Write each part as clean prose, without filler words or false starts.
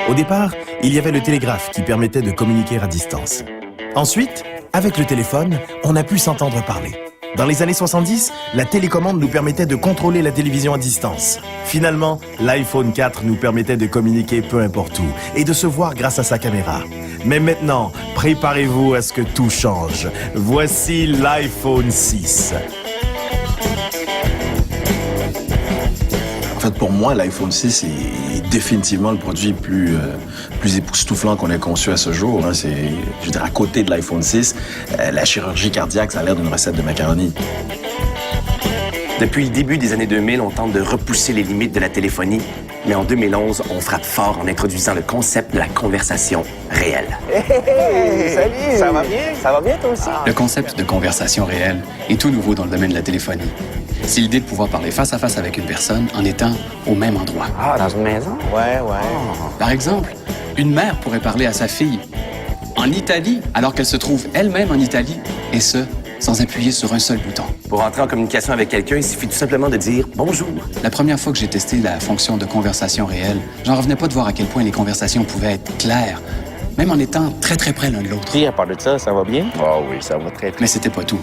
Au départ, il y avait le télégraphe qui permettait de communiquer à distance. Ensuite, avec le téléphone, on a pu s'entendre parler. Dans les années 70, la télécommande nous permettait de contrôler la télévision à distance. Finalement, l'iPhone 4 nous permettait de communiquer peu importe où et de se voir grâce à sa caméra. Mais maintenant, préparez-vous à ce que tout change. Voici l'iPhone 6. En fait, pour moi, l'iPhone 6 est définitivement le produit plus époustouflant qu'on ait conçu à ce jour. Hein. Je veux dire, à côté de l'iPhone 6, la chirurgie cardiaque, ça a l'air d'une recette de macaroni. Depuis le début des années 2000, on tente de repousser les limites de la téléphonie. Mais en 2011, on frappe fort en introduisant le concept de la conversation réelle. Hey, salut! Ça va bien? Ça va bien, toi aussi? Le concept de conversation réelle est tout nouveau dans le domaine de la téléphonie. C'est l'idée de pouvoir parler face à face avec une personne en étant au même endroit. Ah, dans une maison? Ouais. Par exemple, une mère pourrait parler à sa fille en Italie alors qu'elle se trouve elle-même en Italie, et ce, sans appuyer sur un seul bouton. Pour entrer en communication avec quelqu'un, il suffit tout simplement de dire « bonjour ». La première fois que j'ai testé la fonction de conversation réelle, j'en revenais pas de voir à quel point les conversations pouvaient être claires, même en étant très très près l'un de l'autre. Puis, à part de ça va bien? Ah oui, ça va très bien. Mais c'était pas tout.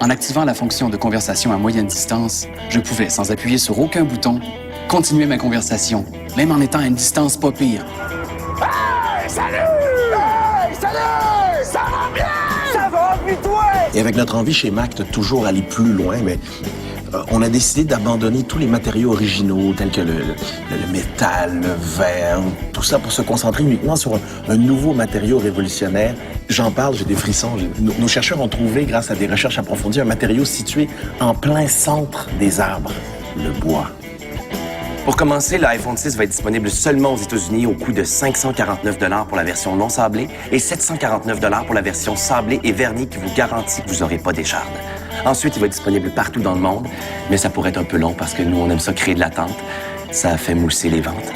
En activant la fonction de conversation à moyenne distance, je pouvais, sans appuyer sur aucun bouton, continuer ma conversation, même en étant à une distance pas pire. Hey, salut! Hey, salut! Ça va bien? Ça va, puis toi? Et avec notre envie chez Mac de toujours aller plus loin, mais on a décidé d'abandonner tous les matériaux originaux tels que le métal, le verre, tout ça pour se concentrer uniquement sur un nouveau matériau révolutionnaire. J'en parle, j'ai des frissons. Nos chercheurs ont trouvé, grâce à des recherches approfondies, un matériau situé en plein centre des arbres, le bois. Pour commencer, l'iPhone 6 va être disponible seulement aux États-Unis au coût de 549 $ pour la version non sablée et 749 $ pour la version sablée et vernie qui vous garantit que vous n'aurez pas d'écharde. Ensuite, il va être disponible partout dans le monde, mais ça pourrait être un peu long parce que nous, on aime ça créer de l'attente. Ça fait mousser les ventes.